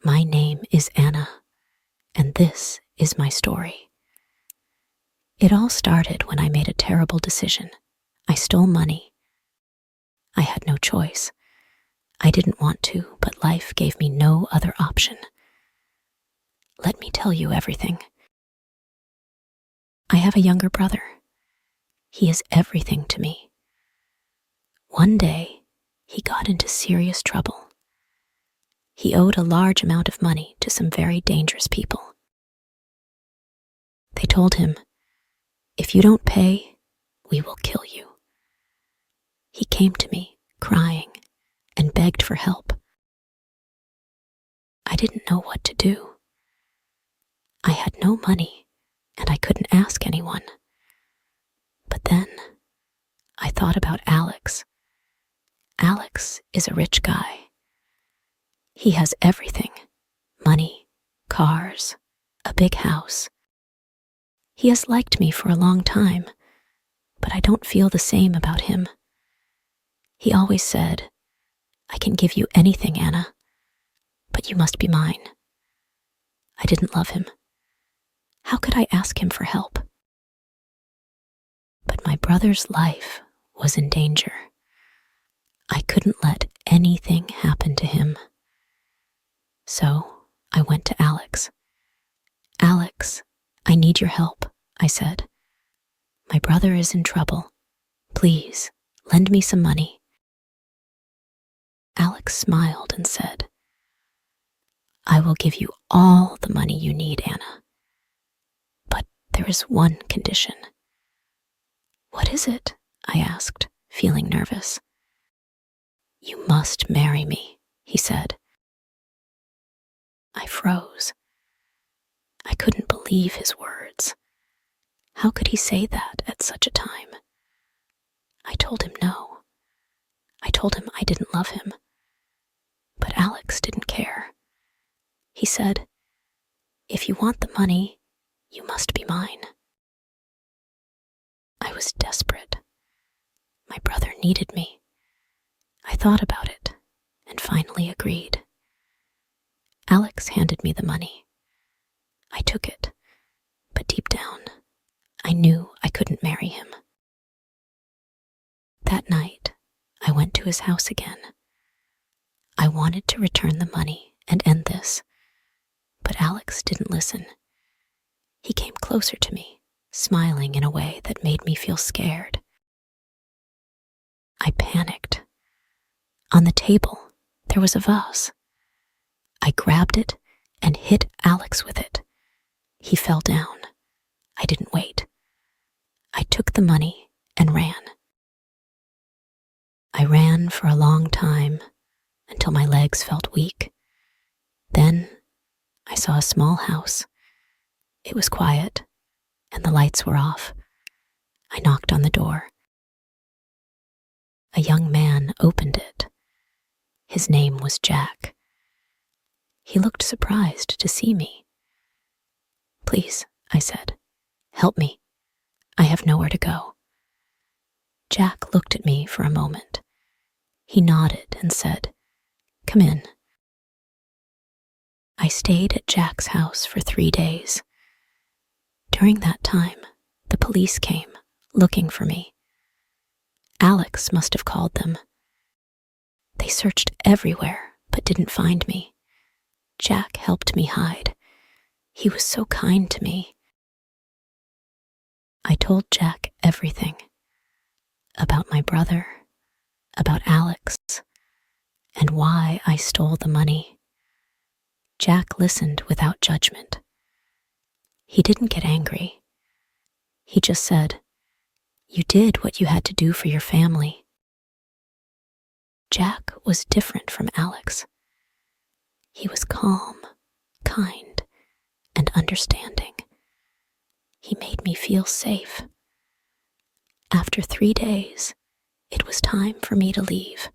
My name is Anna, and this is my story. It all started when I made a terrible decision. I stole money. I had no choice. I didn't want to, but life gave me no other option. Let me tell you everything. I have a younger brother. He is everything to me. One day, he got into serious trouble. He owed a large amount of money to some very dangerous people. They told him, "If you don't pay, we will kill you." He came to me, crying, and begged for help. I didn't know what to do. I had no money, and I couldn't ask anyone. But then, I thought about Alex. Alex is a rich guy. He has everything: money, cars, a big house. He has liked me for a long time, but I don't feel the same about him. He always said, "I can give you anything, Anna, but you must be mine." I didn't love him. How could I ask him for help? But my brother's life was in danger. I couldn't let anything happen to him. So I went to Alex. "Alex, I need your help," I said. "My brother is in trouble. Please, lend me some money." Alex smiled and said, "I will give you all the money you need, Anna. But there is one condition." "What is it?" I asked, feeling nervous. "You must marry me," he said. I froze. I couldn't believe his words. How could he say that at such a time? I told him no. I told him I didn't love him. But Alex didn't care. He said, "If you want the money, you must be mine." I was desperate. My brother needed me. I thought about it and finally agreed. Alex handed me the money. I took it, but deep down, I knew I couldn't marry him. That night, I went to his house again. I wanted to return the money and end this, but Alex didn't listen. He came closer to me, smiling in a way that made me feel scared. I panicked. On the table, there was a vase. I grabbed it and hit Alex with it. He fell down. I didn't wait. I took the money and ran. I ran for a long time until my legs felt weak. Then I saw a small house. It was quiet and the lights were off. I knocked on the door. A young man opened it. His name was Jack. He looked surprised to see me. "Please," I said, "help me. I have nowhere to go." Jack looked at me for a moment. He nodded and said, "Come in." I stayed at Jack's house for 3 days. During that time, the police came, looking for me. Alex must have called them. They searched everywhere, but didn't find me. Jack helped me hide. He was so kind to me. I told Jack everything. About my brother, about Alex, and why I stole the money. Jack listened without judgment. He didn't get angry. He just said, "You did what you had to do for your family." Jack was different from Alex. He was calm, kind, and understanding. He made me feel safe. After 3 days, it was time for me to leave.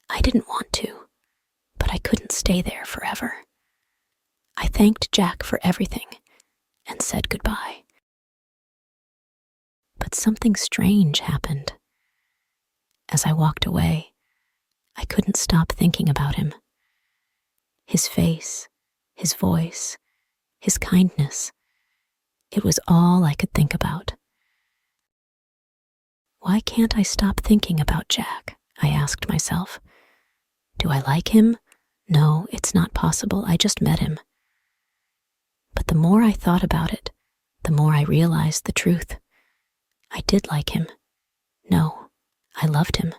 I didn't want to, but I couldn't stay there forever. I thanked Jack for everything and said goodbye. But something strange happened. As I walked away, I couldn't stop thinking about him. His face, his voice, his kindness. It was all I could think about. Why can't I stop thinking about Jack? I asked myself. Do I like him? No, it's not possible. I just met him. But the more I thought about it, the more I realized the truth. I did like him. No, I loved him.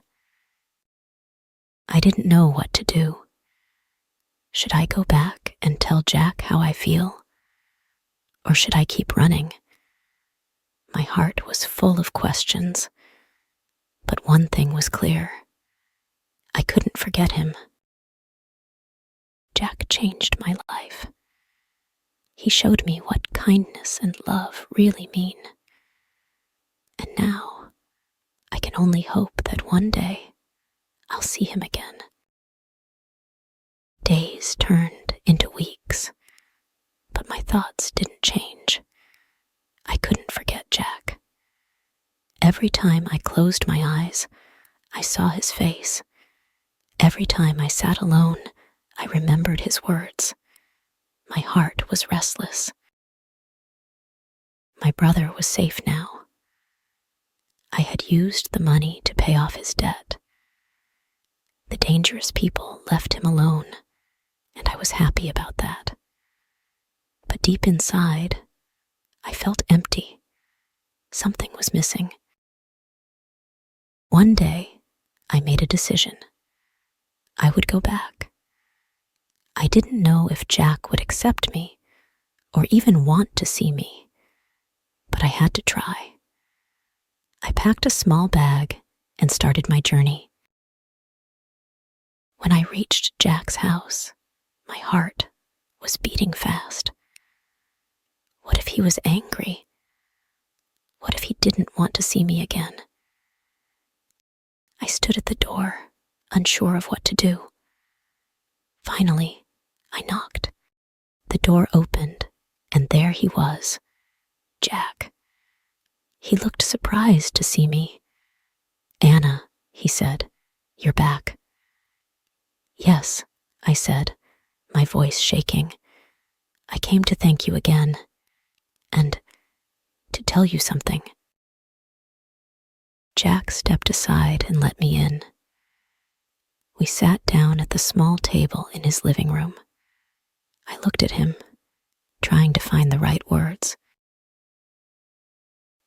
I didn't know what to do. Should I go back and tell Jack how I feel? Or should I keep running? My heart was full of questions. But one thing was clear. I couldn't forget him. Jack changed my life. He showed me what kindness and love really mean. And now, I can only hope that one day I'll see him again. Days turned into weeks, but my thoughts didn't change. I couldn't forget Jack. Every time I closed my eyes, I saw his face. Every time I sat alone, I remembered his words. My heart was restless. My brother was safe now. I had used the money to pay off his debt. The dangerous people left him alone, and I was happy about that. But deep inside, I felt empty. Something was missing. One day, I made a decision. I would go back. I didn't know if Jack would accept me or even want to see me, but I had to try. I packed a small bag and started my journey. When I reached Jack's house, my heart was beating fast. What if he was angry? What if he didn't want to see me again? I stood at the door, unsure of what to do. Finally, I knocked. The door opened, and there he was, Jack. He looked surprised to see me. "Anna," he said, "you're back." "Yes," I said, my voice shaking. "I came to thank you again, and to tell you something." Jack stepped aside and let me in. We sat down at the small table in his living room. I looked at him, trying to find the right words.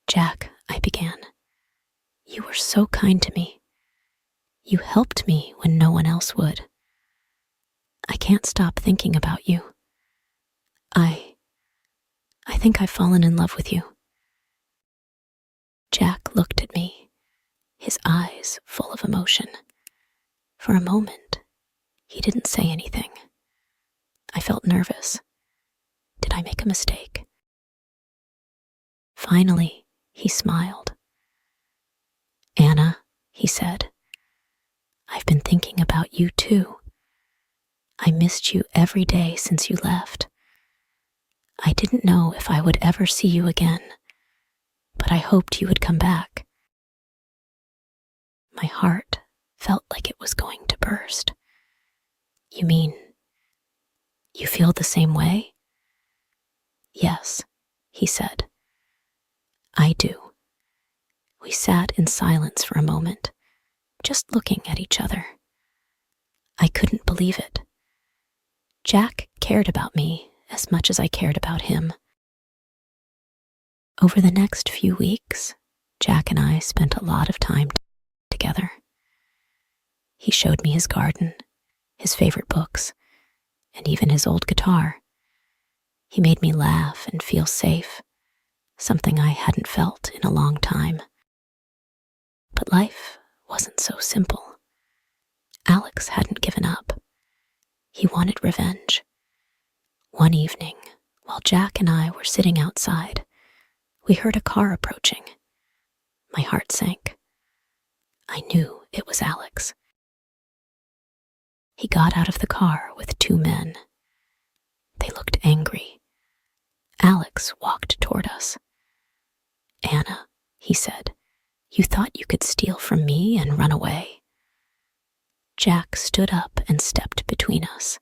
"Jack," I began, "you were so kind to me. You helped me when no one else would. I can't stop thinking about you. I think I've fallen in love with you." Jack looked at me, his eyes full of emotion. For a moment, he didn't say anything. I felt nervous. Did I make a mistake? Finally, he smiled. "Anna," he said, "I've been thinking about you too. I missed you every day since you left. I didn't know if I would ever see you again, but I hoped you would come back." My heart felt like it was going to burst. "You mean, you feel the same way?" "Yes," he said. "I do." We sat in silence for a moment, just looking at each other. I couldn't believe it. Jack cared about me as much as I cared about him. Over the next few weeks, Jack and I spent a lot of time together. He showed me his garden, his favorite books, and even his old guitar. He made me laugh and feel safe, something I hadn't felt in a long time. But life wasn't so simple. Alex hadn't given up. He wanted revenge. One evening, while Jack and I were sitting outside, we heard a car approaching. My heart sank. I knew it was Alex. He got out of the car with two men. They looked angry. Alex walked toward us. "Anna," he said, "you thought you could steal from me and run away." Jack stood up and stepped between us.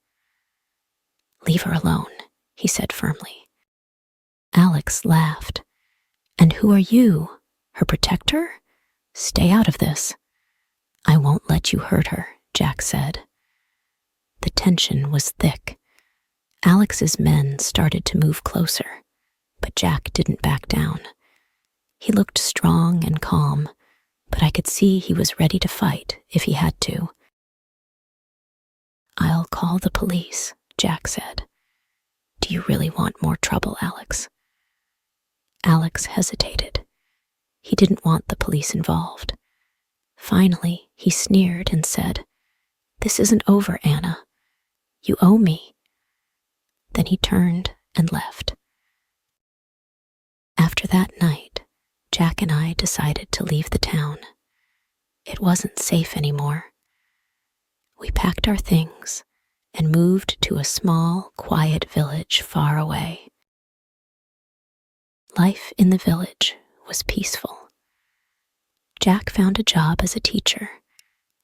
"Leave her alone," he said firmly. Alex laughed. "And who are you? Her protector? Stay out of this." "I won't let you hurt her," Jack said. The tension was thick. Alex's men started to move closer, but Jack didn't back down. He looked strong and calm, but I could see he was ready to fight if he had to. "I'll call the police," Jack said. "Do you really want more trouble, Alex?" Alex hesitated. He didn't want the police involved. Finally, he sneered and said, "This isn't over, Anna. You owe me." Then he turned and left. After that night, Jack and I decided to leave the town. It wasn't safe anymore. We packed our things and moved to a small, quiet village far away. Life in the village was peaceful. Jack found a job as a teacher,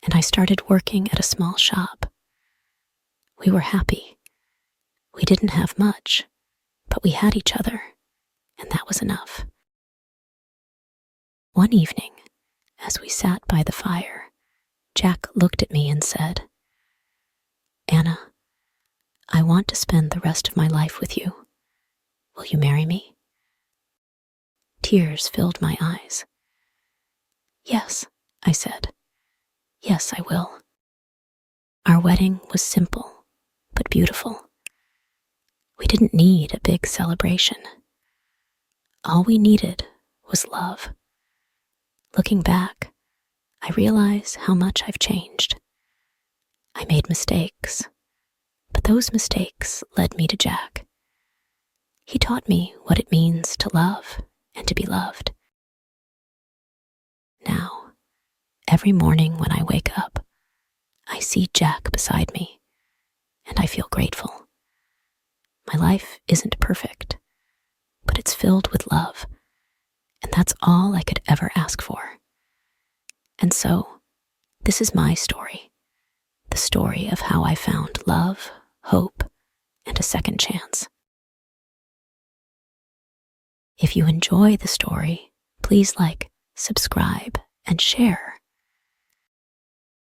and I started working at a small shop. We were happy. We didn't have much, but we had each other, and that was enough. One evening, as we sat by the fire, Jack looked at me and said, "Anna, I want to spend the rest of my life with you. Will you marry me?" Tears filled my eyes. "Yes," I said. "Yes, I will." Our wedding was simple, but beautiful. We didn't need a big celebration. All we needed was love. Looking back, I realize how much I've changed. I made mistakes, but those mistakes led me to Jack. He taught me what it means to love and to be loved. Now, every morning when I wake up, I see Jack beside me, and I feel grateful. My life isn't perfect, but it's filled with love, and that's all I could ever ask for. And so, this is my story, the story of how I found love, hope, and a second chance. If you enjoy the story, please like, subscribe, and share.